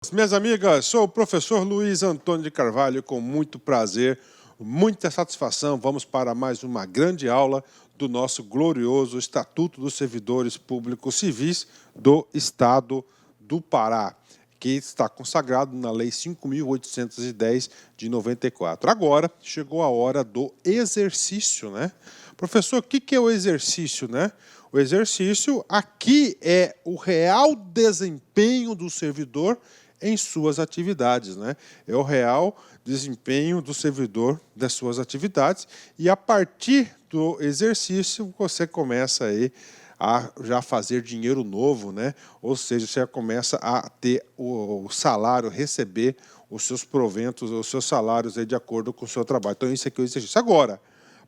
Minhas amigas, sou o professor Luiz Antônio de Carvalho, com muito prazer, muita satisfação. Vamos para mais uma grande aula do nosso glorioso Estatuto dos Servidores Públicos Civis do Estado do Pará, que está consagrado na Lei 5.810 de 94. Agora chegou a hora do exercício, né? Professor, o que é o exercício, né? O exercício aqui é o real desempenho do servidor em suas atividades, né? É o real desempenho do servidor das suas atividades, e a partir do exercício você começa aí a já fazer dinheiro novo, né? Ou seja, você começa a ter o salário, receber os seus proventos, os seus salários aí de acordo com o seu trabalho. Então isso aqui é o exercício. Agora,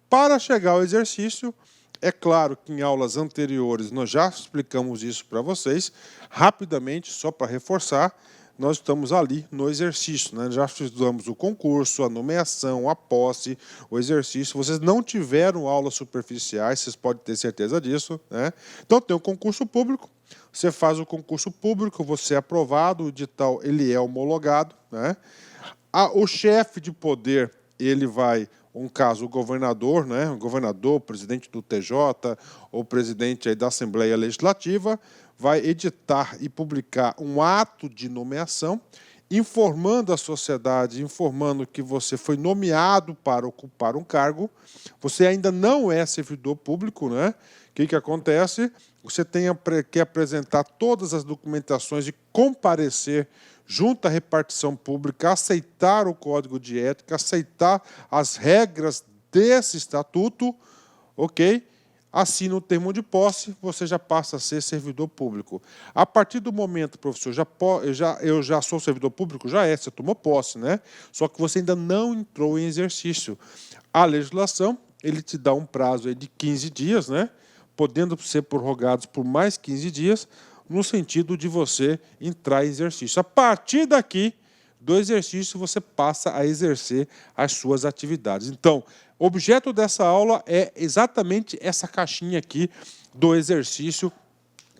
para chegar ao exercício, é claro que em aulas anteriores nós já explicamos isso para vocês, rapidamente, só para reforçar. Nós estamos ali no exercício, né? Já estudamos o concurso, a nomeação, a posse, o exercício. Vocês não tiveram aulas superficiais, vocês podem ter certeza disso, né? Então tem o concurso público, você faz o concurso público, você é aprovado, o edital ele é homologado, né? O chefe de poder, ele vai, um caso, o governador, né? O governador, o presidente do TJ, ou presidente aí da Assembleia Legislativa, vai editar e publicar um ato de nomeação, informando a sociedade, informando que você foi nomeado para ocupar um cargo, você ainda não é servidor público, né? O que acontece? Você tem que apresentar todas as documentações e comparecer junto à repartição pública, aceitar o código de ética, aceitar as regras desse estatuto, ok? Assina o termo de posse, você já passa a ser servidor público. A partir do momento, professor, eu já sou servidor público? Já é, você tomou posse, né? Só que você ainda não entrou em exercício. A legislação, ele te dá um prazo aí de 15 dias, né? Podendo ser prorrogados por mais 15 dias, no sentido de você entrar em exercício. A partir daqui, do exercício, você passa a exercer as suas atividades. Então, o objeto dessa aula é exatamente essa caixinha aqui do exercício.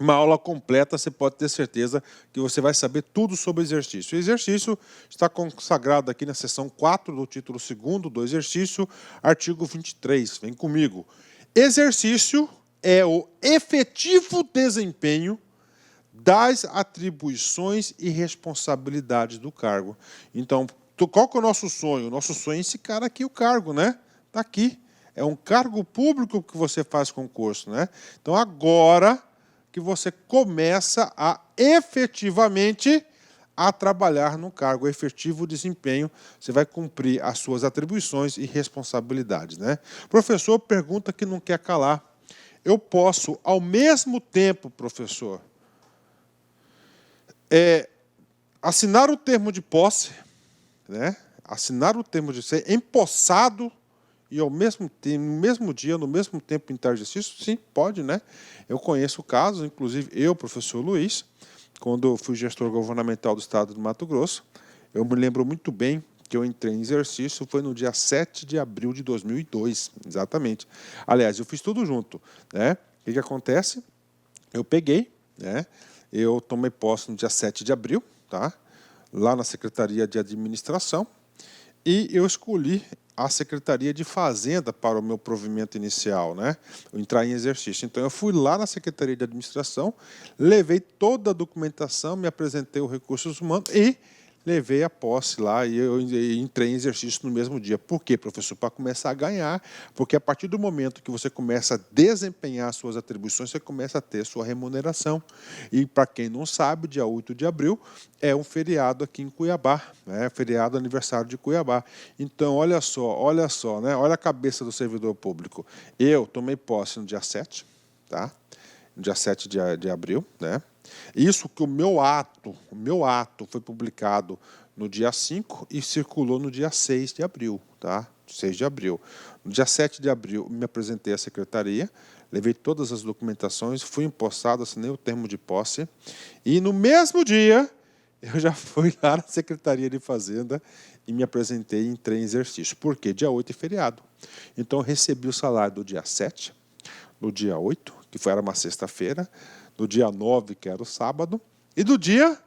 Uma aula completa, você pode ter certeza que você vai saber tudo sobre o exercício. O exercício está consagrado aqui na seção 4 do título 2º do exercício, artigo 23. Vem comigo. Exercício é o efetivo desempenho das atribuições e responsabilidades do cargo. Então, qual que é o nosso sonho? O nosso sonho é esse cara aqui, o cargo, né? Está aqui. É um cargo público que você faz concurso, né? Então, agora que você começa a efetivamente a trabalhar no cargo, efetivo desempenho, você vai cumprir as suas atribuições e responsabilidades, né? O professor pergunta que não quer calar. Eu posso, ao mesmo tempo, professor, assinar o termo de posse, né? Assinar o termo de ser empossado e ao mesmo tempo, no mesmo dia, no mesmo tempo entrar em exercício? Sim, pode, né? Eu conheço casos, inclusive eu, professor Luiz, quando eu fui gestor governamental do estado do Mato Grosso, eu me lembro muito bem que eu entrei em exercício, foi no dia 7 de abril de 2002, exatamente. Aliás, eu fiz tudo junto, né? O que acontece? Eu peguei, né? Eu tomei posse no dia 7 de abril, tá? Lá na Secretaria de Administração, e eu escolhi a Secretaria de Fazenda para o meu provimento inicial, né? Eu entrar em exercício. Então, eu fui lá na Secretaria de Administração, levei toda a documentação, me apresentei os recursos humanos e levei a posse lá, e eu entrei em exercício no mesmo dia. Por quê, professor? Para começar a ganhar, porque a partir do momento que você começa a desempenhar suas atribuições, você começa a ter sua remuneração. E, para quem não sabe, dia 8 de abril é um feriado aqui em Cuiabá, né? Feriado aniversário de Cuiabá. Então, olha só, né? Olha a cabeça do servidor público. Eu tomei posse no dia 7, tá? No dia 7 de abril, né? Isso que o meu ato foi publicado no dia 5 e circulou no dia 6 de abril, tá? 6 de abril. No dia 7 de abril, me apresentei à secretaria, levei todas as documentações, fui empossado, assinei o termo de posse, e no mesmo dia, eu já fui lá na Secretaria de Fazenda e me apresentei e entrei em exercício. Por quê? Dia 8 é feriado. Então, eu recebi o salário do dia 7, no dia 8, que era uma sexta-feira, do dia 9, que era o sábado, e do dia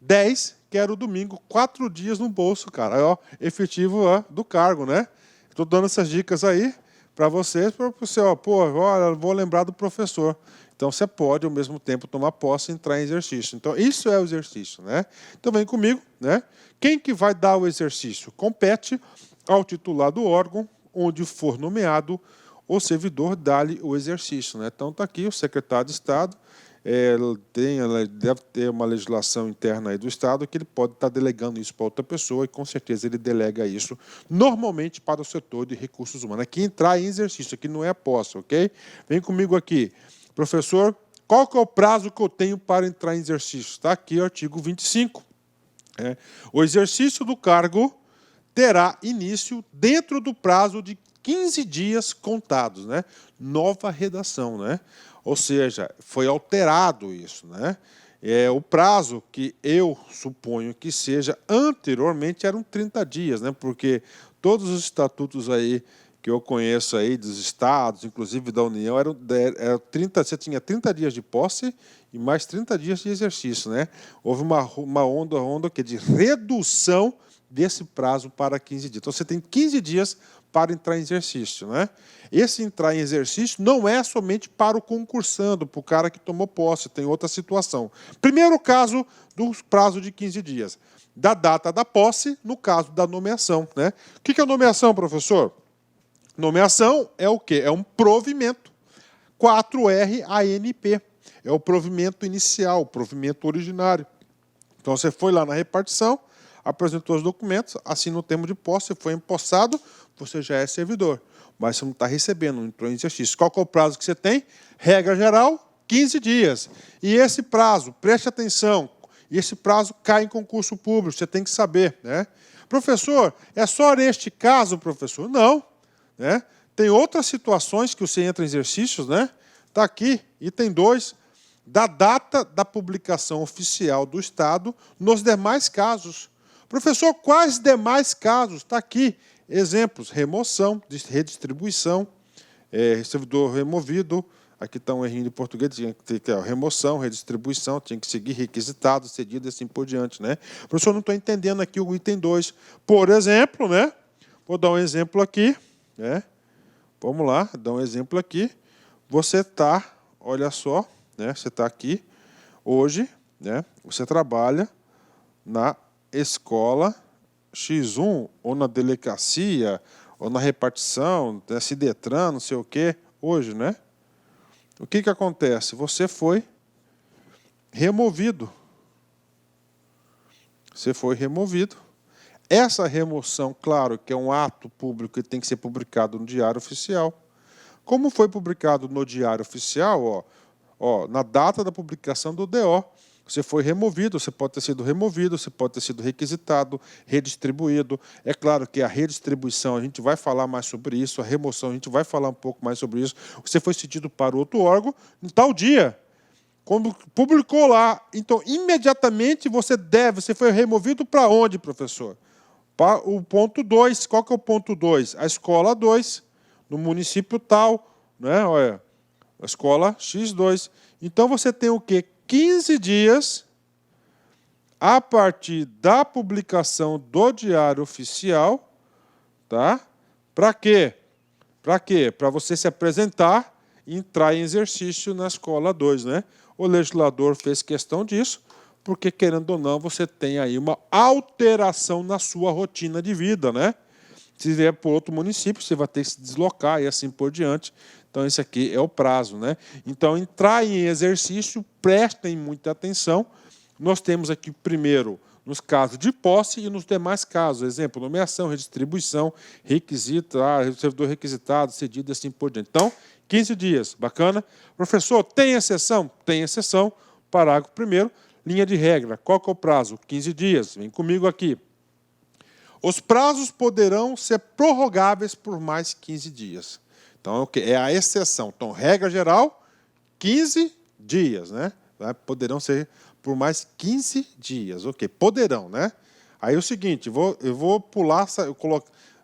10, que era o domingo, 4 dias no bolso, cara. Ó, efetivo do cargo, né? Estou dando essas dicas aí para vocês, para você, ó, pô, olha, vou lembrar do professor. Então, você pode, ao mesmo tempo, tomar posse e entrar em exercício. Então, isso é o exercício, né? Então, vem comigo, né? Quem que vai dar o exercício? Compete ao titular do órgão, onde for nomeado o servidor, dá-lhe o exercício, né? Então, está aqui o secretário de Estado, deve ter uma legislação interna aí do Estado que ele pode estar delegando isso para outra pessoa e, com certeza, ele delega isso normalmente para o setor de recursos humanos. Aqui entrar em exercício, aqui não é posse, ok? Vem comigo aqui. Professor, qual que é o prazo que eu tenho para entrar em exercício? Está aqui o artigo 25. O exercício do cargo terá início dentro do prazo de 15 dias contados, né? Nova redação, né? Ou seja, foi alterado isso, né? O prazo que eu suponho que seja anteriormente eram 30 dias, né? Porque todos os estatutos aí que eu conheço aí dos estados, inclusive da União, eram 30, você tinha 30 dias de posse e mais 30 dias de exercício, né? Houve uma onda de redução desse prazo para 15 dias. Então, você tem 15 dias para entrar em exercício, né? Esse entrar em exercício não é somente para o concursando, para o cara que tomou posse, tem outra situação. Primeiro caso do prazo de 15 dias, da data da posse, no caso da nomeação, né? O que é nomeação, professor? Nomeação é o quê? É um provimento. 4RANP. É o provimento inicial, o provimento originário. Então, você foi lá na repartição, apresentou os documentos, assinou o termo de posse, foi empossado, você já é servidor. Mas você não está recebendo, não entrou em exercício. Qual que é o prazo que você tem? Regra geral, 15 dias. E esse prazo, preste atenção, e esse prazo cai em concurso público, você tem que saber, né? Professor, é só neste caso, professor? Não. Né? Tem outras situações que você entra em exercícios, né? Está aqui, item 2, da data da publicação oficial do Estado nos demais casos. Professor, quais demais casos? Está aqui, exemplos, remoção, redistribuição, servidor removido, aqui está um errinho de português, tinha que ter remoção, redistribuição, tinha que seguir requisitado, cedido e assim por diante, né? Professor, não estou entendendo aqui o item 2. Por exemplo, né? Vou dar um exemplo aqui. Vamos lá, dar um exemplo aqui. Você está, olha só, né? Você está aqui hoje, né? Você trabalha na escola X1, ou na delegacia, ou na repartição, da Cidetran, não sei o quê, hoje, né? O que acontece? Você foi removido. Você foi removido. Essa remoção, claro, que é um ato público que tem que ser publicado no Diário Oficial. Como foi publicado no Diário Oficial, na data da publicação do DO, você foi removido, você pode ter sido removido, você pode ter sido requisitado, redistribuído. É claro que a redistribuição, a gente vai falar mais sobre isso, a remoção, a gente vai falar um pouco mais sobre isso. Você foi cedido para outro órgão em tal dia. Quando publicou lá, então, imediatamente você foi removido para onde, professor? Para o ponto 2, qual que é o ponto 2? A escola 2, no município tal, né? Olha, a escola X2. Então, você tem o quê? 15 dias a partir da publicação do Diário Oficial, tá? Para quê? Para quê? Para você se apresentar e entrar em exercício na escola 2, né? O legislador fez questão disso, porque, querendo ou não, você tem aí uma alteração na sua rotina de vida, né? Se vier para outro município, você vai ter que se deslocar e assim por diante. Então, esse aqui é o prazo, né? Então, entrar em exercício, prestem muita atenção. Nós temos aqui, primeiro, nos casos de posse e nos demais casos. Exemplo, nomeação, redistribuição, requisito, servidor requisitado, cedido e assim por diante. Então, 15 dias, bacana. Professor, tem exceção? Tem exceção. Parágrafo 1º. Linha de regra, qual que é o prazo? 15 dias. Vem comigo aqui. Os prazos poderão ser prorrogáveis por mais 15 dias. Então, é a exceção. Então, regra geral, 15 dias, né? Poderão ser por mais 15 dias. Ok, poderão, né? Aí é o seguinte, eu vou pular,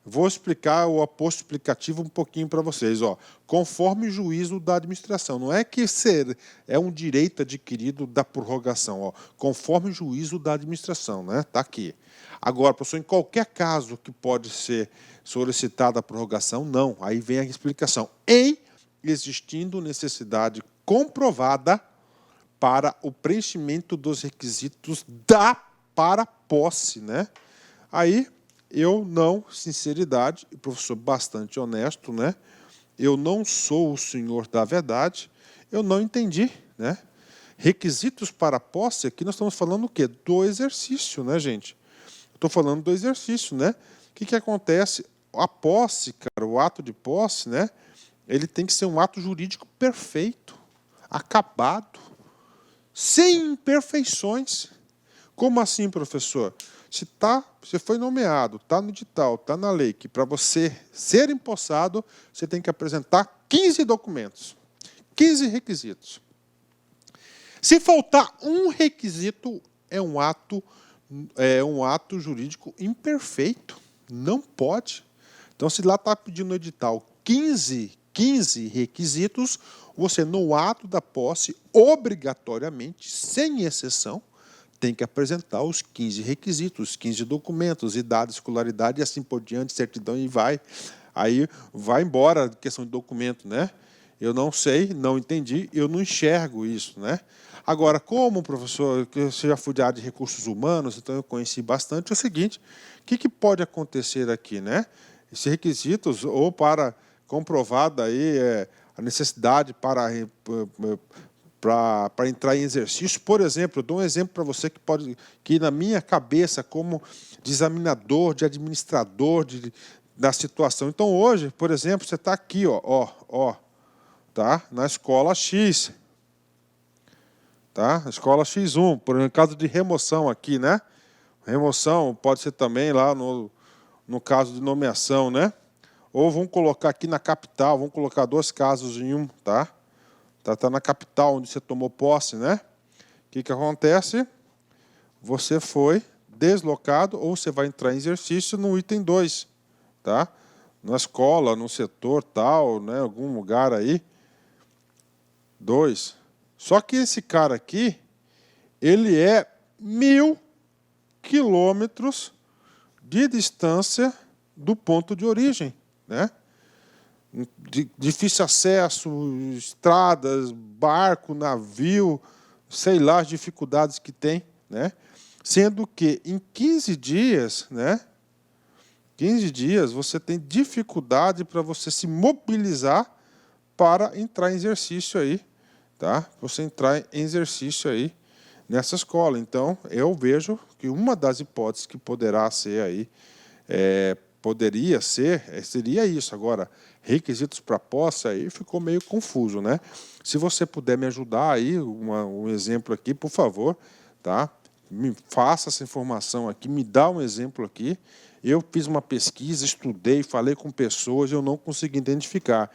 Vou explicar o aposto explicativo um pouquinho para vocês. Ó. Conforme o juízo da administração. Não é que é um direito adquirido da prorrogação. Ó. Conforme o juízo da administração. Né? Está aqui. Agora, professor, em qualquer caso que pode ser solicitada a prorrogação, não. Aí vem a explicação. Em existindo necessidade comprovada para o preenchimento dos requisitos para posse. Né? Aí... eu não, sinceridade, e professor bastante honesto, né? Eu não sou o senhor da verdade, eu não entendi, né? Requisitos para posse, aqui nós estamos falando o quê? Do exercício, né, gente? Estou falando do exercício, né? O que acontece? A posse, cara, o ato de posse, né? Ele tem que ser um ato jurídico perfeito, acabado, sem imperfeições. Como assim, professor? Você foi nomeado, está no edital, está na lei, que para você ser empossado, você tem que apresentar 15 documentos, 15 requisitos. Se faltar um requisito, é um ato jurídico imperfeito. Não pode. Então, se lá está pedindo no edital 15 requisitos, você, no ato da posse, obrigatoriamente, sem exceção, tem que apresentar os 15 requisitos, os 15 documentos, idade, escolaridade e assim por diante, certidão e vai. Aí vai embora a questão de documento, né? Eu não sei, não entendi, eu não enxergo isso, né? Agora, como professor, eu já fui da área de recursos humanos, então eu conheci bastante, é o seguinte, o que pode acontecer aqui, né? Esses requisitos, ou para comprovada aí a necessidade para entrar em exercício. Por exemplo, eu dou um exemplo para você que na minha cabeça, como de examinador, de administrador da situação. Então, hoje, por exemplo, você está aqui, tá? Na escola X. Tá? Escola X1, por caso de remoção aqui, né? Remoção pode ser também lá no caso de nomeação, né? Ou vamos colocar aqui na capital, vamos colocar 2 casos em um, tá? Tá na capital onde você tomou posse, né? O que acontece? Você foi deslocado ou você vai entrar em exercício no item 2, tá? Na escola, no setor tal, né? Algum lugar aí. 2. Só que esse cara aqui, ele é 1.000 quilômetros de distância do ponto de origem, né? Difícil acesso, estradas, barco, navio, sei lá as dificuldades que tem, né? Sendo que em 15 dias, né? 15 dias você tem dificuldade para você se mobilizar para entrar em exercício aí, tá? Você entrar em exercício aí nessa escola. Então, eu vejo que uma das hipóteses que poderá ser aí, poderia ser, seria isso. Agora, requisitos para posse aí ficou meio confuso, né? Se você puder me ajudar aí, um exemplo aqui, por favor, tá? Me faça essa informação aqui, me dá um exemplo aqui. Eu fiz uma pesquisa, estudei, falei com pessoas, eu não consegui identificar.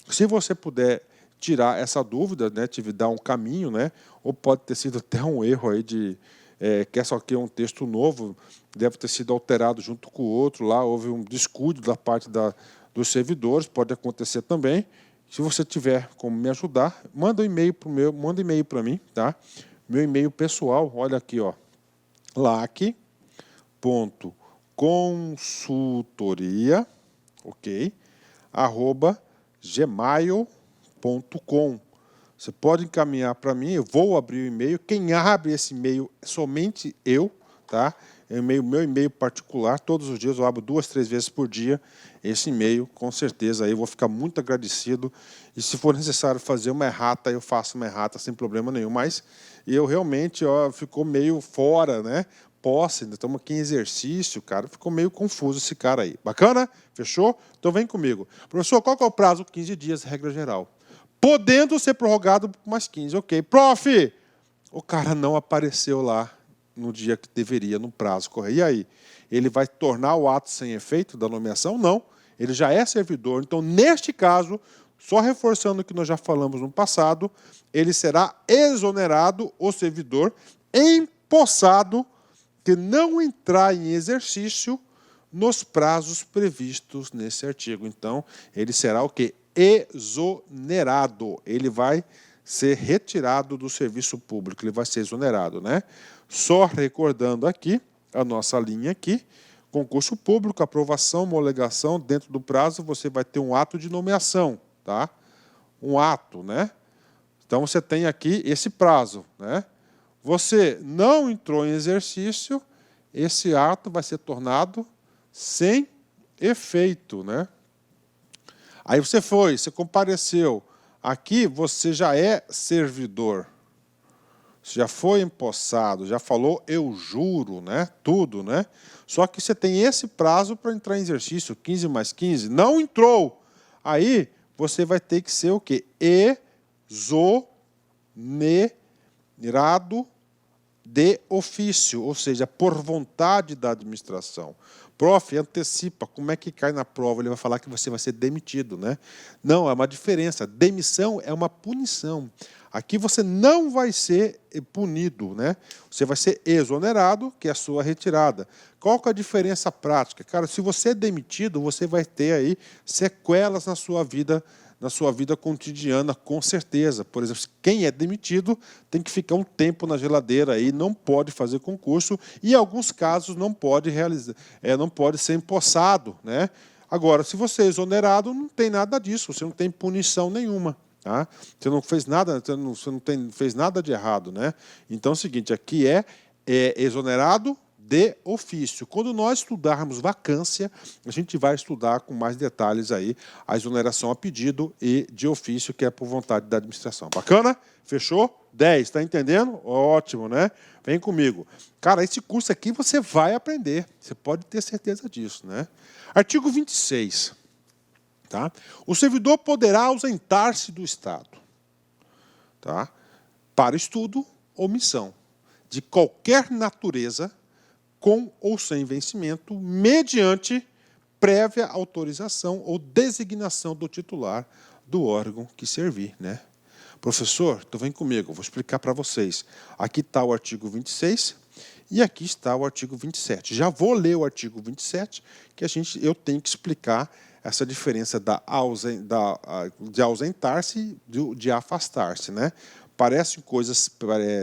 Se você puder tirar essa dúvida, né, te dar um caminho, né, ou pode ter sido até um erro aí que essa aqui é um texto novo, deve ter sido alterado junto com o outro, lá houve um descuido da parte dos servidores, pode acontecer também. Se você tiver como me ajudar, manda um e-mail para mim, tá? Meu e-mail pessoal, olha aqui, ó, lac.consultoria, ok, @gmail.com. Você pode encaminhar para mim, eu vou abrir o e-mail. Quem abre esse e-mail é somente eu, tá? É meu e-mail particular, todos os dias eu abro 2, 3 vezes por dia esse e-mail, com certeza aí eu vou ficar muito agradecido. E se for necessário fazer uma errata, eu faço uma errata sem problema nenhum. Mas eu realmente, ficou meio fora, né? Posse, ainda estamos aqui em exercício, cara, ficou meio confuso esse cara aí. Bacana? Fechou? Então vem comigo. Professor, qual que é o prazo? 15 dias, regra geral. Podendo ser prorrogado por mais 15, ok. Prof, o cara não apareceu lá no dia que deveria, no prazo correto. E aí? Ele vai tornar o ato sem efeito da nomeação? Não. Ele já é servidor. Então, neste caso, só reforçando o que nós já falamos no passado, ele será exonerado, o servidor, empossado, que não entrar em exercício nos prazos previstos nesse artigo. Então, ele será o quê? Exonerado. Ele vai ser retirado do serviço público, ele vai ser exonerado, né? Só recordando aqui, a nossa linha aqui, concurso público, aprovação, homologação, dentro do prazo você vai ter um ato de nomeação, tá? Um ato, né? Então você tem aqui esse prazo, né? Você não entrou em exercício, esse ato vai ser tornado sem efeito, né? Aí você compareceu. Aqui você já é servidor. Você já foi empossado, já falou eu juro, né? Tudo, né? Só que você tem esse prazo para entrar em exercício, 15 mais 15. Não entrou. Aí você vai ter que ser o quê? Exonerado de ofício, ou seja, por vontade da administração. Prof, antecipa, como é que cai na prova? Ele vai falar que você vai ser demitido, né? Não, é uma diferença. Demissão é uma punição. Aqui você não vai ser punido, né? Você vai ser exonerado, que é a sua retirada. Qual que é a diferença prática? Cara, se você é demitido, você vai ter aí sequelas na sua vida cotidiana, com certeza. Por exemplo, quem é demitido tem que ficar um tempo na geladeira aí, não pode fazer concurso e, em alguns casos, não pode ser empossado, né? Agora, se você é exonerado, não tem nada disso, você não tem punição nenhuma. Tá? Você não fez nada, fez nada de errado, né? Então é o seguinte, aqui é exonerado de ofício. Quando nós estudarmos vacância, a gente vai estudar com mais detalhes aí a exoneração a pedido e de ofício, que é por vontade da administração. Bacana? Fechou? 10, tá entendendo? Ótimo, né? Vem comigo. Cara, esse curso aqui você vai aprender, você pode ter certeza disso, né? Artigo 26. Tá? O servidor poderá ausentar-se do Estado, tá? Para estudo ou missão, de qualquer natureza, com ou sem vencimento, mediante prévia autorização ou designação do titular do órgão que servir, né? Professor, então vem comigo, vou explicar para vocês. Aqui está o artigo 26 e aqui está o artigo 27. Já vou ler o artigo 27, que eu tenho que explicar essa diferença de ausentar-se e de afastar-se, né? Parecem coisas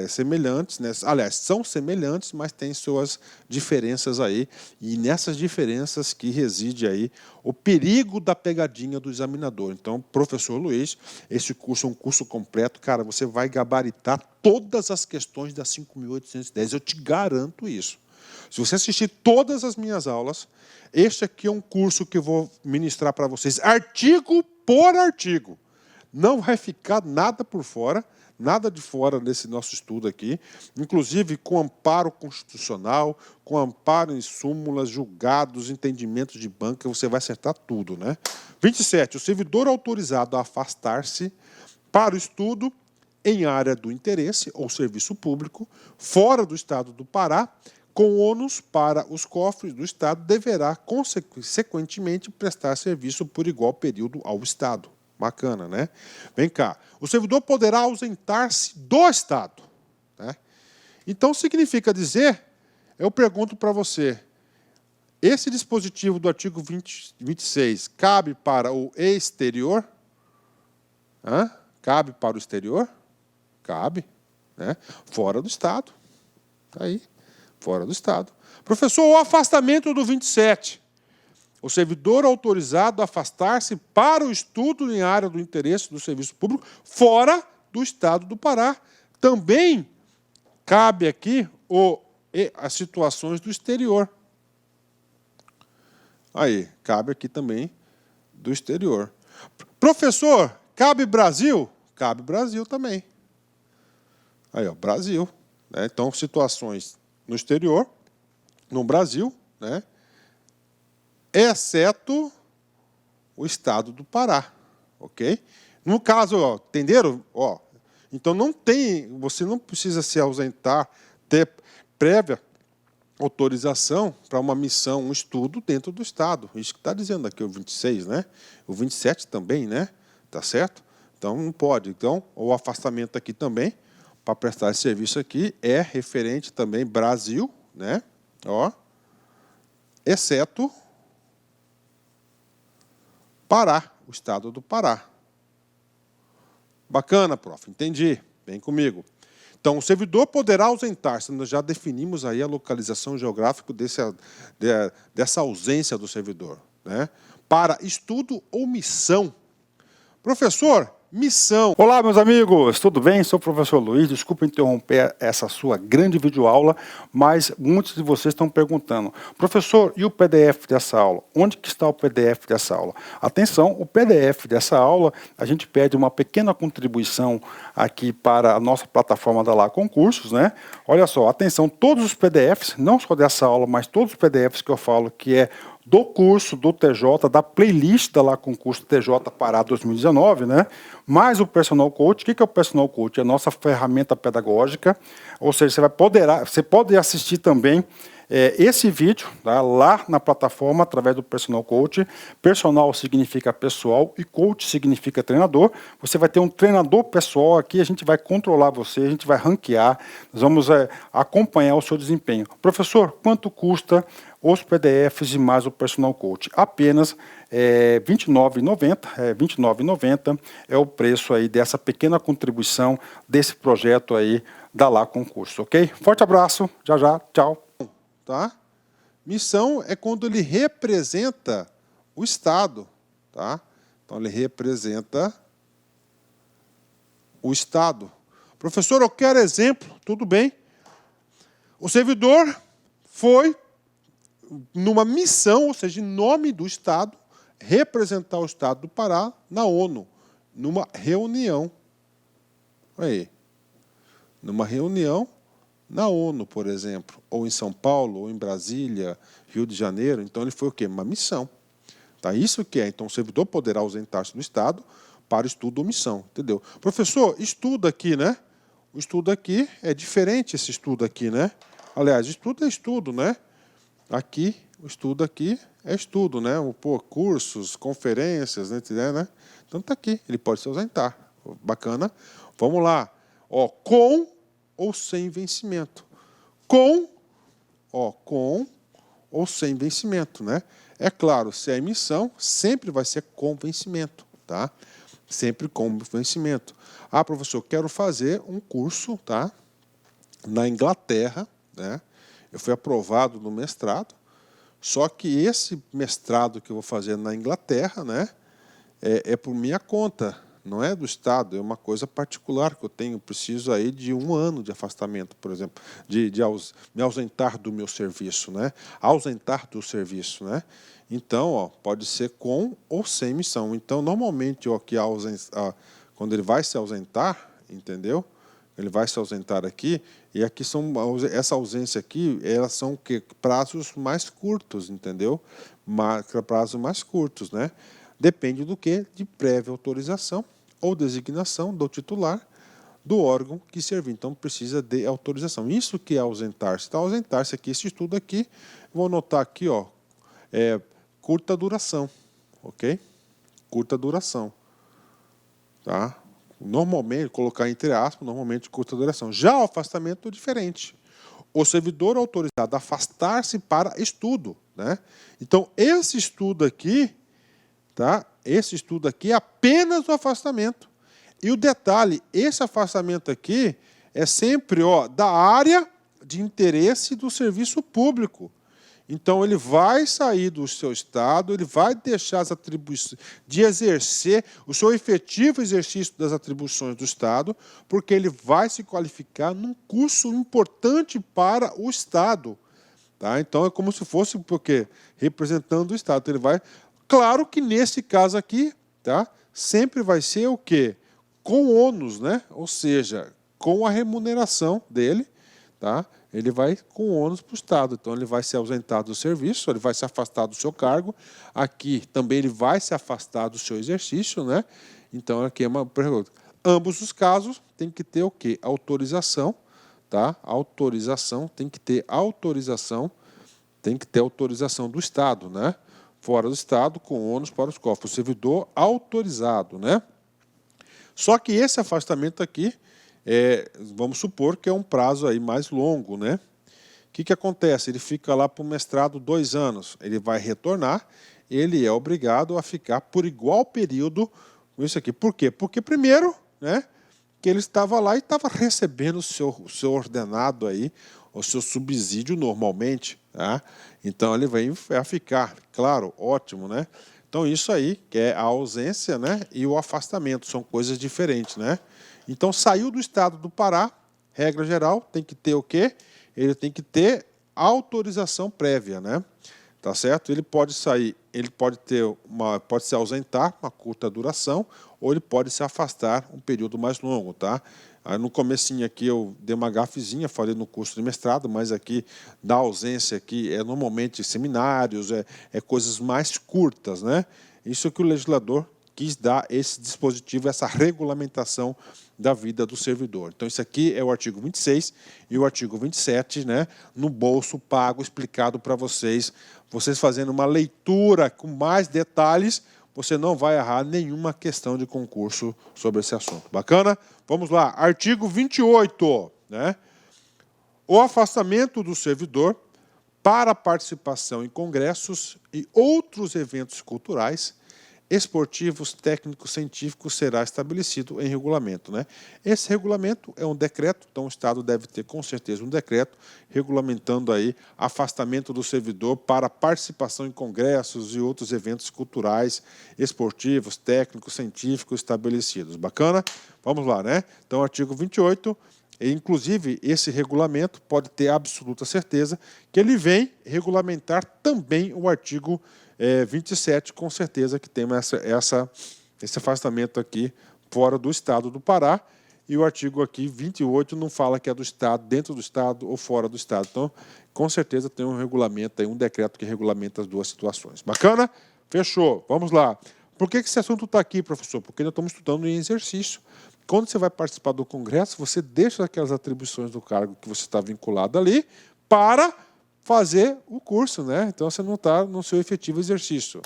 semelhantes, né? Aliás, são semelhantes, mas têm suas diferenças aí, e nessas diferenças que reside aí o perigo da pegadinha do examinador. Então, professor Luiz, esse curso é um curso completo, cara, você vai gabaritar todas as questões da 5.810, eu te garanto isso. Se você assistir todas as minhas aulas, este aqui é um curso que eu vou ministrar para vocês, artigo por artigo. Não vai ficar nada por fora, nada de fora desse nosso estudo aqui, inclusive com amparo constitucional, com amparo em súmulas, julgados, entendimentos de banca, você vai acertar tudo, né? 27. O servidor autorizado a afastar-se para o estudo em área do interesse ou serviço público, fora do Estado do Pará, com ônus para os cofres do Estado, deverá, consequentemente, prestar serviço por igual período ao Estado. Bacana, né? Vem cá. O servidor poderá ausentar-se do Estado, né? Então, significa dizer, eu pergunto para você, esse dispositivo do artigo 26 cabe para o exterior? Hã? Cabe para o exterior? Cabe, né? Fora do Estado. Está aí, fora do Estado. Professor, o afastamento do 27. O servidor autorizado a afastar-se para o estudo em área do interesse do serviço público fora do Estado do Pará. Também cabe aqui as situações do exterior. Aí, cabe aqui também do exterior. Professor, cabe Brasil? Cabe Brasil também. Aí, ó, Brasil. Né? Então, situações no exterior, no Brasil, né? Exceto o Estado do Pará, ok? No caso, ó, entenderam? Ó, então você não precisa se ausentar, ter prévia autorização para uma missão, um estudo dentro do Estado. Isso que está dizendo aqui o 26, né? O 27 também, né? Tá certo? Então não pode. Então, o afastamento aqui também, para prestar esse serviço aqui, é referente também Brasil, né? Ó. exceto Pará, o estado do Pará. Bacana, prof, entendi. Vem comigo. Então, o servidor poderá ausentar-se. Nós já definimos aí a localização geográfica dessa ausência do servidor, né? Para estudo ou missão. Professor, missão. Olá, meus amigos, tudo bem? Sou o professor Luiz. Desculpa interromper essa sua grande videoaula, mas muitos de vocês estão perguntando: professor, e o PDF dessa aula? Onde que está o PDF dessa aula? Atenção, o PDF dessa aula, a gente pede uma pequena contribuição aqui para a nossa plataforma da Lá Concursos, né? Olha só, atenção, todos os PDFs, não só dessa aula, mas todos os PDFs que eu falo que é do curso do TJ, da playlist da Lá Concurso TJ Pará 2019, né? Mais o Personal Coach. O que é o Personal Coach? É a nossa ferramenta pedagógica, ou seja, você pode assistir também esse vídeo, tá, lá na plataforma através do Personal Coach. Personal significa pessoal e coach significa treinador. Você vai ter um treinador pessoal aqui, a gente vai controlar você, a gente vai ranquear, nós vamos acompanhar o seu desempenho. Professor, quanto custa os PDFs e mais o Personal Coach? Apenas R$ 29,90. R$ 29,90 é o preço aí dessa pequena contribuição desse projeto aí da Lá Concurso, ok? Forte abraço, já já, tchau. Tá? Missão é quando ele representa o Estado. Tá? Então, ele representa o Estado. Professor, eu quero exemplo. Tudo bem. O servidor foi numa missão, ou seja, em nome do Estado, representar o Estado do Pará na ONU, numa reunião. Aí. Numa reunião na ONU, por exemplo, ou em São Paulo, ou em Brasília, Rio de Janeiro. Então, ele foi o quê? Uma missão. Tá? Isso que é. Então, o servidor poderá ausentar-se do Estado para estudo ou missão. Entendeu? Professor, estudo aqui, né? O estudo aqui é diferente, esse estudo aqui, né? Aliás, estudo é estudo, né? Aqui, o estudo aqui é estudo, né? Pô, cursos, conferências, né? Então, está aqui. Ele pode se ausentar. Bacana. Vamos lá. Ó, com ou sem vencimento. Com ou sem vencimento, né? É claro, se é emissão, sempre vai ser com vencimento, tá? Sempre com vencimento. Ah, professor, quero fazer um curso, tá? Na Inglaterra, né? Eu fui aprovado no mestrado, só que esse mestrado que eu vou fazer na Inglaterra, né? É por minha conta. Não é do Estado, é uma coisa particular que eu tenho. Preciso aí de 1 ano de afastamento, por exemplo, de me ausentar do meu serviço, né? Ausentar do serviço, né? Então, ó, pode ser com ou sem missão. Então, normalmente, ó, quando ele vai se ausentar, entendeu? Ele vai se ausentar aqui, e aqui essa ausência aqui, elas são o quê? Prazos mais curtos, entendeu? Prazos mais curtos, né? Depende do quê? De prévia autorização ou designação do titular do órgão que servir. Então, precisa de autorização. Isso que é ausentar-se. Então, ausentar-se aqui, esse estudo aqui, vou anotar aqui, ó, curta duração, ok? Curta duração, tá? Normalmente, colocar entre aspas, normalmente curta duração. Já o afastamento é diferente. O servidor autorizado a afastar-se para estudo, né? Então, esse estudo aqui, tá? Esse estudo aqui é apenas o afastamento. E o detalhe, esse afastamento aqui é sempre, ó, da área de interesse do serviço público. Então, ele vai sair do seu estado, ele vai deixar as atribuições de exercer o seu efetivo exercício das atribuições do Estado, porque ele vai se qualificar num curso importante para o Estado. Tá? Então, é como se fosse, porque representando o Estado. Então, ele vai... Claro que nesse caso aqui, tá? Sempre vai ser o quê? Com ônus, né? Ou seja, com a remuneração dele, tá? Ele vai com ônus para o Estado. Então, ele vai se ausentar do serviço, ele vai se afastar do seu cargo. Aqui também ele vai se afastar do seu exercício, né? Então, aqui é uma pergunta. Ambos os casos tem que ter o quê? Autorização, tá? Autorização, tem que ter autorização do Estado, né? Fora do Estado, com ônus para os cofres. O servidor autorizado, né? Só que esse afastamento aqui, vamos supor que é um prazo aí mais longo, né? que acontece? Ele fica lá para o mestrado 2 anos. Ele vai retornar, ele é obrigado a ficar por igual período com isso aqui. Por quê? Porque, primeiro, né, que ele estava lá e estava recebendo o seu ordenado aí, o seu subsídio normalmente. Tá? Então, ele vai ficar, claro, ótimo, né? Então, isso aí que é a ausência, né, e o afastamento, são coisas diferentes, né? Então, saiu do estado do Pará, regra geral, tem que ter o quê? Ele tem que ter autorização prévia, né? Tá certo? Ele pode sair, ele pode se ausentar, uma curta duração, ou ele pode se afastar um período mais longo, tá? Aí no comecinho aqui eu dei uma gafezinha, falei no curso de mestrado, mas aqui da ausência aqui é normalmente seminários, é coisas mais curtas, né? Isso é que o legislador quis dar esse dispositivo, essa regulamentação da vida do servidor. Então, isso aqui é o artigo 26 e o artigo 27, né, no bolso pago, explicado para vocês. Vocês fazendo uma leitura com mais detalhes, você não vai errar nenhuma questão de concurso sobre esse assunto. Bacana? Vamos lá. Artigo 28. Né? O afastamento do servidor para participação em congressos e outros eventos culturais, esportivos, técnicos, científicos, será estabelecido em regulamento. Né? Esse regulamento é um decreto, então o Estado deve ter com certeza um decreto regulamentando aí afastamento do servidor para participação em congressos e outros eventos culturais, esportivos, técnicos, científicos estabelecidos. Bacana? Vamos lá, né? Então, artigo 28, inclusive esse regulamento pode ter absoluta certeza que ele vem regulamentar também o artigo 27, com certeza que tem esse afastamento aqui fora do Estado do Pará, e o artigo aqui 28 não fala que é do Estado, dentro do Estado ou fora do Estado. Então, com certeza tem um regulamento, um decreto que regulamenta as duas situações. Bacana? Fechou. Vamos lá. Por que esse assunto está aqui, professor? Porque nós estamos estudando em exercício. Quando você vai participar do congresso, você deixa aquelas atribuições do cargo que você está vinculado ali para fazer o curso, né? Então você não está no seu efetivo exercício.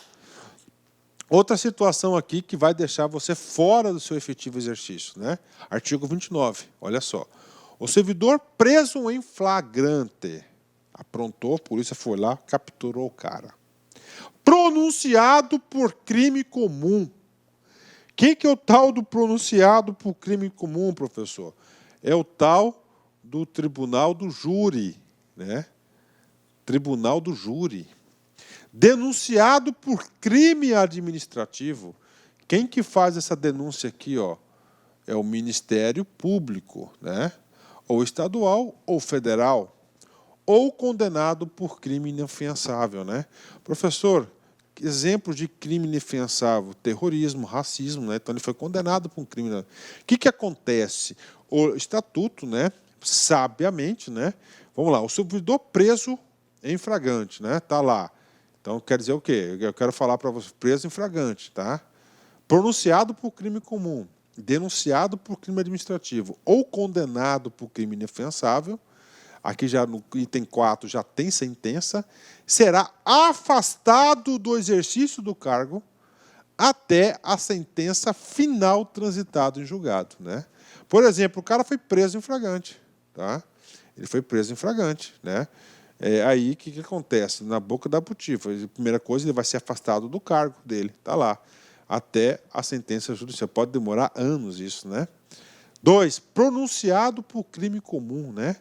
Outra situação aqui que vai deixar você fora do seu efetivo exercício, né? Artigo 29, olha só. O servidor preso em flagrante, aprontou, a polícia foi lá, capturou o cara. Pronunciado por crime comum. O que é o tal do pronunciado por crime comum, professor? É o tal do tribunal do júri, né? Tribunal do júri. Denunciado por crime administrativo. Quem que faz essa denúncia aqui, ó? É o Ministério Público, né? Ou estadual ou federal. Ou condenado por crime inafiançável, né? Professor, exemplo de crime inafiançável, terrorismo, racismo, né? Então ele foi condenado por um crime. O que acontece? O estatuto, né? Sabiamente, né? Vamos lá, o servidor preso em flagrante, né? Tá lá. Então quer dizer o quê? Eu quero falar para você, preso em flagrante, tá? Pronunciado por crime comum, denunciado por crime administrativo ou condenado por crime inafiançável, aqui já no item 4 já tem sentença, será afastado do exercício do cargo até a sentença final transitada em julgado, né? Por exemplo, o cara foi preso em flagrante, tá? Ele foi preso em flagrante, né? Aí o que acontece? Na boca da botifa, a primeira coisa, ele vai ser afastado do cargo dele, tá lá, até a sentença judicial. Pode demorar anos isso, né? 2, pronunciado por crime comum, né?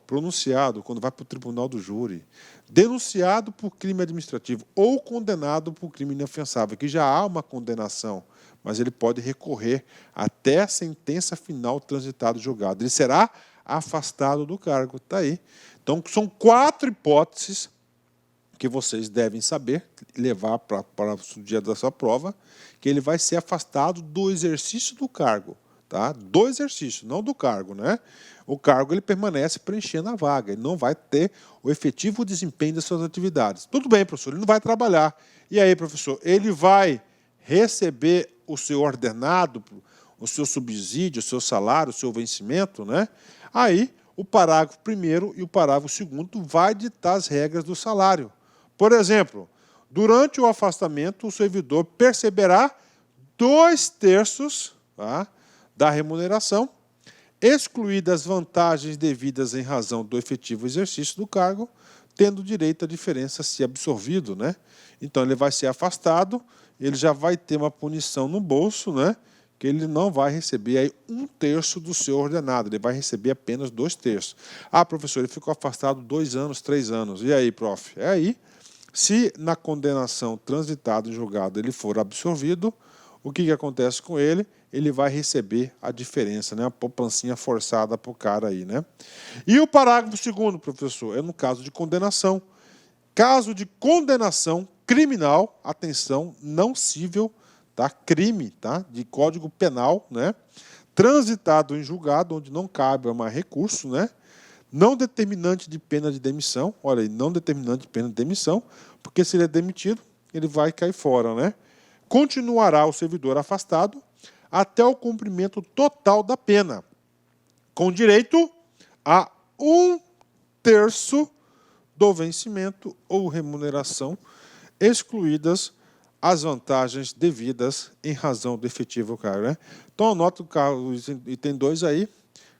Pronunciado quando vai para o tribunal do júri, denunciado por crime administrativo ou condenado por crime inafiançável, que já há uma condenação, mas ele pode recorrer até a sentença final transitada e julgado. Ele será afastado do cargo, está aí. Então, são 4 hipóteses que vocês devem saber, levar para o dia da sua prova, que ele vai ser afastado do exercício do cargo. Tá? Do exercício, não do cargo, né? O cargo ele permanece preenchendo a vaga, ele não vai ter o efetivo desempenho das suas atividades. Tudo bem, professor, ele não vai trabalhar. E aí, professor, ele vai receber o seu ordenado, o seu subsídio, o seu salário, o seu vencimento, né? Aí, o parágrafo 1º e o parágrafo 2º vai ditar as regras do salário. Por exemplo, durante o afastamento, o servidor perceberá 2/3, tá, da remuneração excluídas as vantagens devidas em razão do efetivo exercício do cargo, tendo direito à diferença se absorvido, né? Então, ele vai ser afastado, ele já vai ter uma punição no bolso, né? Que ele não vai receber aí 1/3 do seu ordenado, ele vai receber apenas 2/3. Ah, professor, ele ficou afastado 2 anos, 3 anos. E aí, prof? É aí, se na condenação transitada em julgado ele for absorvido, o que acontece com ele? Ele vai receber a diferença, né? A poupancinha forçada para o cara aí, né? E o parágrafo 2º, professor, é no caso de condenação. Caso de condenação criminal, atenção, não cível, tá? Crime, tá? De Código Penal, né? Transitado em julgado, onde não cabe mais recurso, né? Não determinante de pena de demissão, olha aí, não determinante de pena de demissão, porque se ele é demitido, ele vai cair fora, né? Continuará o servidor afastado até o cumprimento total da pena, com direito a 1/3 do vencimento ou remuneração, excluídas as vantagens devidas em razão do efetivo cargo, né? Então, anota o item 2 aí,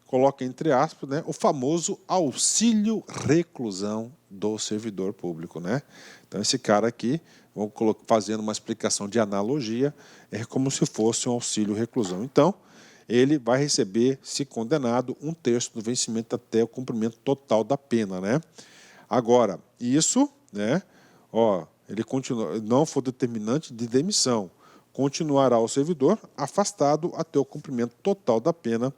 coloca entre aspas, né, o famoso auxílio reclusão do servidor público, né? Então, esse cara aqui, vamos fazendo uma explicação de analogia, é como se fosse um auxílio reclusão. Então, ele vai receber, se condenado, 1/3 do vencimento até o cumprimento total da pena, né? Agora, isso, né, ó, ele continua, não for determinante de demissão, continuará o servidor afastado até o cumprimento total da pena,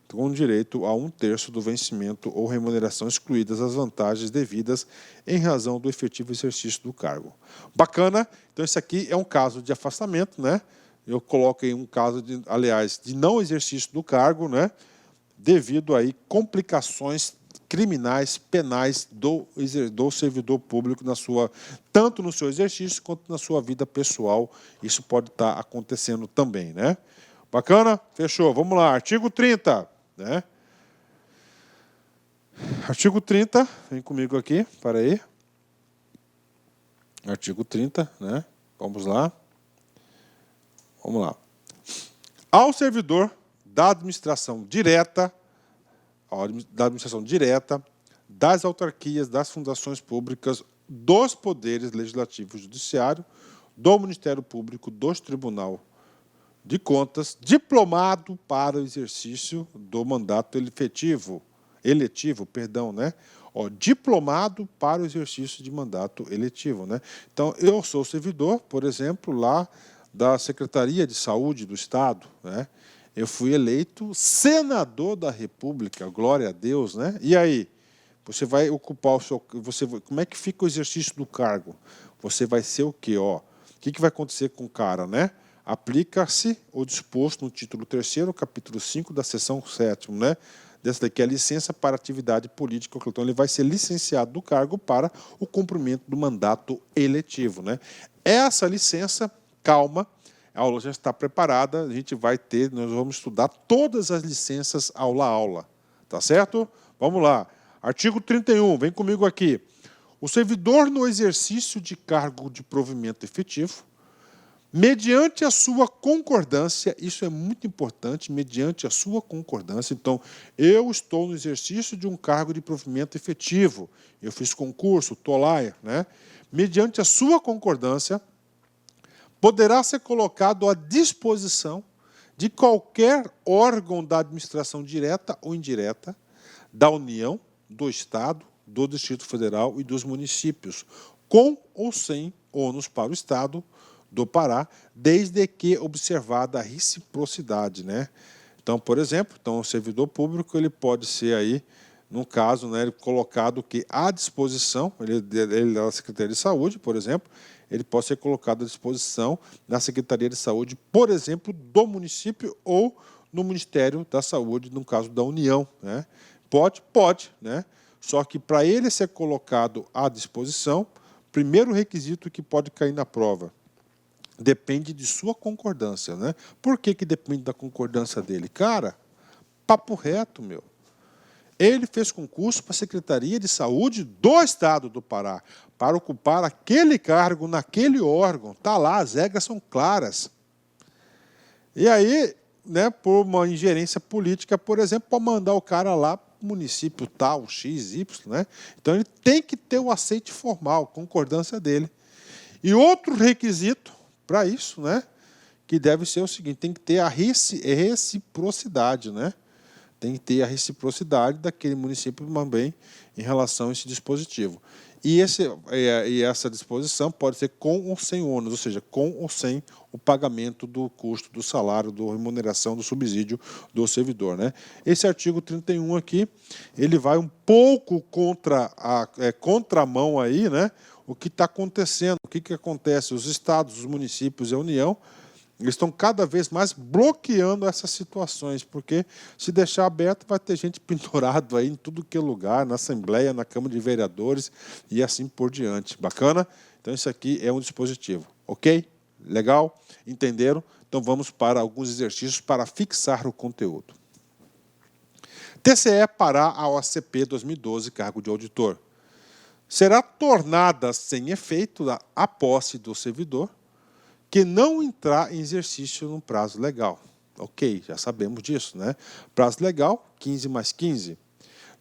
com direito a 1/3 do vencimento ou remuneração, excluídas as vantagens devidas em razão do efetivo exercício do cargo. Bacana? Então, esse aqui é um caso de afastamento, né? Eu coloquei um caso, aliás, de não exercício do cargo, né? Devido aí complicações criminais, penais do servidor público, tanto no seu exercício quanto na sua vida pessoal. Isso pode estar acontecendo também, né? Bacana? Fechou. Vamos lá. Artigo 30. Né? Artigo 30, vem comigo aqui, para aí. Artigo 30, né? Vamos lá. Vamos lá. Ao servidor da administração direta, das autarquias, das fundações públicas, dos poderes legislativo e judiciário, do Ministério Público, dos Tribunal de Contas, diplomado para o exercício do mandato eletivo, né? Ó, diplomado para o exercício de mandato eletivo, né? Então, eu sou servidor, por exemplo, lá da Secretaria de Saúde do Estado, né? Eu fui eleito senador da República, glória a Deus, né? E aí, você vai ocupar como é que fica o exercício do cargo? Você vai ser o quê, ó? O que vai acontecer com o cara, né? Aplica-se o disposto no título 3º, capítulo 5 da seção 7ª, né? Dessa daqui é a licença para atividade política. Então, ele vai ser licenciado do cargo para o cumprimento do mandato eletivo, né? Essa licença, calma, a aula já está preparada, nós vamos estudar todas as licenças aula a aula, tá certo? Vamos lá. Artigo 31, vem comigo aqui. O servidor no exercício de cargo de provimento efetivo, mediante a sua concordância, isso é muito importante, mediante a sua concordância. Então, eu estou no exercício de um cargo de provimento efetivo, eu fiz concurso, estou lá, né? Mediante a sua concordância, poderá ser colocado à disposição de qualquer órgão da administração direta ou indireta, da União, do Estado, do Distrito Federal e dos municípios, com ou sem ônus para o Estado do Pará, desde que observada a reciprocidade, né? Então, por exemplo, o servidor público ele pode ser aí, no caso, né, ele colocado que à disposição, ele da Secretaria de Saúde, por exemplo, ele pode ser colocado à disposição na Secretaria de Saúde, por exemplo, do município ou no Ministério da Saúde, no caso da União, né? Pode, né? Só que para ele ser colocado à disposição, primeiro requisito que pode cair na prova, depende de sua concordância, né? Por que depende da concordância dele? Cara, papo reto, meu. Ele fez concurso para a Secretaria de Saúde do Estado do Pará, para ocupar aquele cargo naquele órgão. Está lá, as regras são claras. E aí, né, por uma ingerência política, por exemplo, para mandar o cara lá para o município tal, X, Y. Né? Então, ele tem que ter o aceite formal, concordância dele. E outro requisito para isso, né, que deve ser o seguinte, tem que ter a reciprocidade, né? Tem que ter a reciprocidade daquele município também em relação a esse dispositivo. E essa disposição pode ser com ou sem ônus, ou seja, com ou sem o pagamento do custo do salário, da remuneração, do subsídio do servidor. Né? Esse artigo 31 aqui, ele vai um pouco contra a contramão aí, né? O que está acontecendo, o que acontece? Os estados, os municípios e a União, eles estão cada vez mais bloqueando essas situações, porque se deixar aberto vai ter gente pendurado aí em tudo que é lugar, na Assembleia, na Câmara de Vereadores e assim por diante. Bacana? Então isso aqui é um dispositivo, ok? Legal? Entenderam? Então vamos para alguns exercícios para fixar o conteúdo. TCE para a OCP 2012, cargo de auditor. Será tornada sem efeito a posse do servidor que não entrar em exercício no prazo legal. Ok, já sabemos disso, né? Prazo legal, 15 mais 15.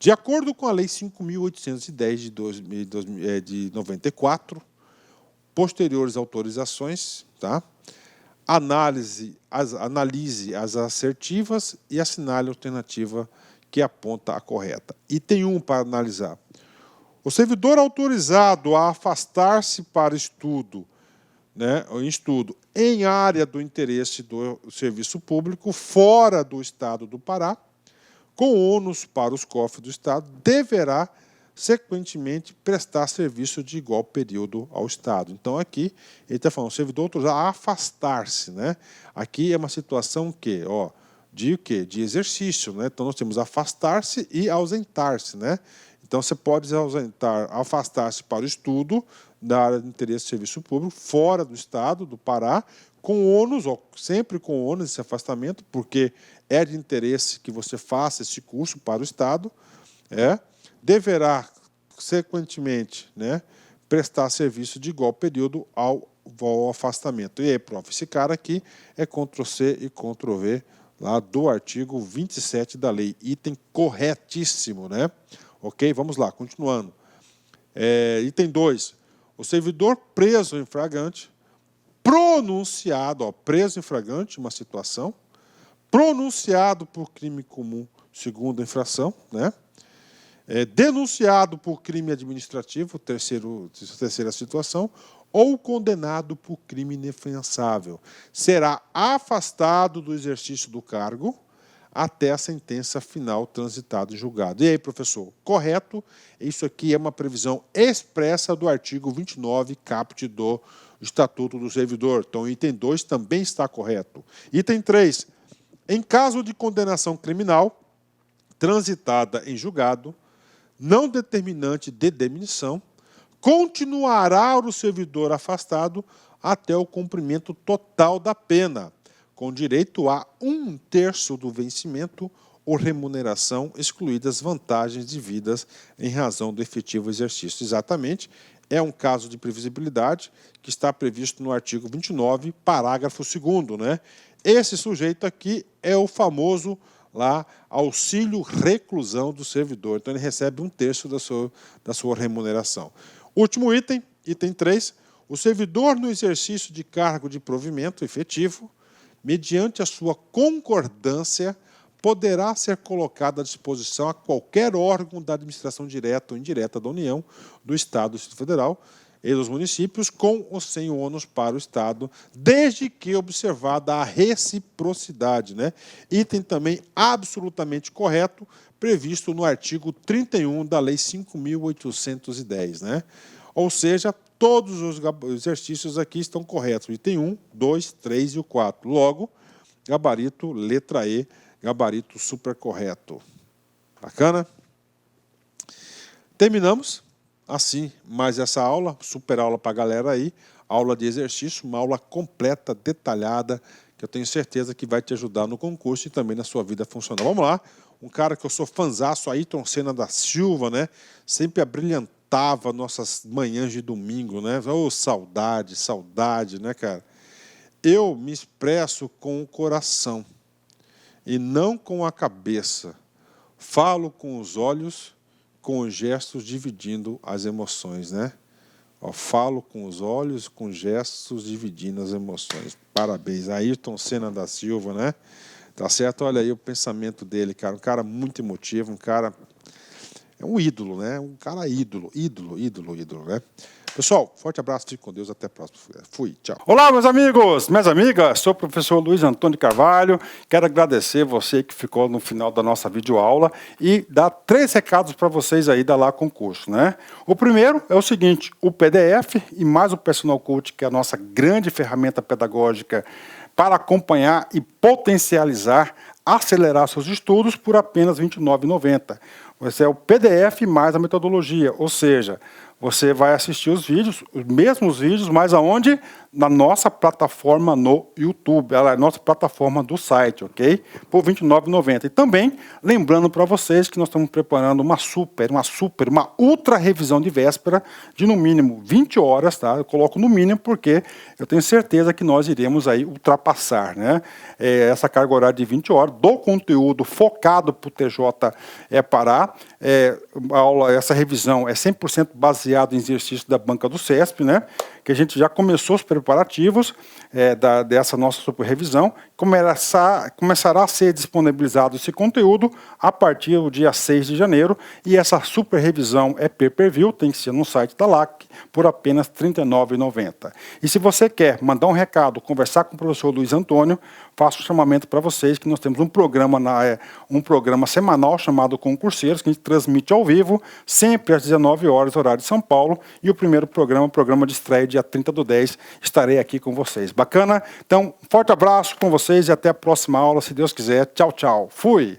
De acordo com a Lei 5.810 de 94, posteriores autorizações, tá? Analise as assertivas e assinale a alternativa que aponta a correta. Item 1 para analisar. O servidor autorizado a afastar-se para estudo, né, em área do interesse do serviço público fora do Estado do Pará, com ônus para os cofres do Estado, deverá, sequentemente, prestar serviço de igual período ao Estado. Então, aqui, ele está falando, o servidor autorizado a afastar-se. Né? Aqui é uma situação que, de quê? De exercício. Né? Então, nós temos afastar-se e ausentar-se. Né? Então, você pode afastar-se para o estudo da área de interesse do serviço público, fora do Estado, do Pará, com ônus, sempre com ônus esse afastamento, porque é de interesse que você faça esse curso para o Estado, deverá, sequentemente, né, prestar serviço de igual período ao afastamento. E aí, prof, esse cara aqui é Ctrl+C e Ctrl+V lá do artigo 27 da lei, item corretíssimo, né? Ok, vamos lá, continuando. Item 2. O servidor preso em flagrante, pronunciado, preso em flagrante, uma situação, pronunciado por crime comum, segunda infração, né? Denunciado por crime administrativo, terceira situação, ou condenado por crime inafiançável, será afastado do exercício do cargo até a sentença final transitada e julgado. E aí, professor, correto? Isso aqui é uma previsão expressa do artigo 29, caput do Estatuto do Servidor. Então, item 2 também está correto. Item 3. Em caso de condenação criminal, transitada em julgado, não determinante de demissão, continuará o servidor afastado até o cumprimento total da pena, com direito a 1/3 do vencimento ou remuneração, excluídas vantagens devidas em razão do efetivo exercício. Exatamente, é um caso de previsibilidade que está previsto no artigo 29, parágrafo 2º, né? Esse sujeito aqui é o famoso lá auxílio reclusão do servidor. Então, ele recebe 1/3 da sua remuneração. Último item, item 3. O servidor no exercício de cargo de provimento efetivo, mediante a sua concordância, poderá ser colocado à disposição a qualquer órgão da administração direta ou indireta da União, do Estado, do Distrito Federal e dos municípios, com ou sem ônus para o Estado, desde que observada a reciprocidade. Né? Item também absolutamente correto, previsto no artigo 31 da Lei 5.810. Né? Ou seja, todos os exercícios aqui estão corretos. Item 1, 2, 3 e o 4. Logo, gabarito, letra E, gabarito super correto. Bacana? Terminamos assim mais essa aula, super aula para a galera aí, aula de exercício, uma aula completa, detalhada, que eu tenho certeza que vai te ajudar no concurso e também na sua vida funcional. Vamos lá, um cara que eu sou fãzaço, Ayrton Senna da Silva, né? Sempre abrilhantava nossas manhãs de domingo, né? Oh, saudade, saudade, né, cara? Eu me expresso com o coração. e não com a cabeça. Falo com os olhos, com os gestos, dividindo as emoções, né? Ó, falo com os olhos, com gestos, dividindo as emoções. Parabéns. Ayrton Senna da Silva, né? Tá certo? Olha aí o pensamento dele, cara. Um cara muito emotivo, um cara... É um ídolo, né? Um cara ídolo, né? Pessoal, forte abraço, fique com Deus, até a próxima. Fui, tchau. Olá, meus amigos, minhas amigas, sou o professor Luiz Antônio de Carvalho. Quero agradecer você que ficou no final da nossa videoaula e dar 3 recados para vocês aí da Lá Concurso, né? O primeiro é o seguinte, o PDF e mais o Personal Coach, que é a nossa grande ferramenta pedagógica para acompanhar e potencializar, acelerar seus estudos por apenas R$ 29,90. Esse é o PDF mais a metodologia, ou seja, você vai assistir os vídeos, os mesmos vídeos, mas aonde? Na nossa plataforma no YouTube, ela é a nossa plataforma do site, ok? Por R$ 29,90. E também, lembrando para vocês que nós estamos preparando uma ultra revisão de véspera de no mínimo 20 horas, tá? Eu coloco no mínimo porque eu tenho certeza que nós iremos aí ultrapassar, né? Essa carga horária de 20 horas do conteúdo focado para o TJ Pará. Essa revisão é 100% baseado em exercício da banca do CESP, né? Que a gente já começou os preparativos dessa nossa super revisão. Começará a ser disponibilizado esse conteúdo a partir do dia 6 de janeiro. E essa super revisão é pay-per-view, tem que ser no site da LAC, por apenas R$ 39,90. E se você quer mandar um recado, conversar com o professor Luiz Antônio, faço um chamamento para vocês que nós temos um programa semanal chamado Concurseiros, que a gente transmite ao vivo, sempre às 19 horas, horário de São Paulo. E o primeiro programa, o programa de estreia, dia 30/10, estarei aqui com vocês. Bacana? Então, forte abraço com vocês e até a próxima aula, se Deus quiser. Tchau, tchau. Fui!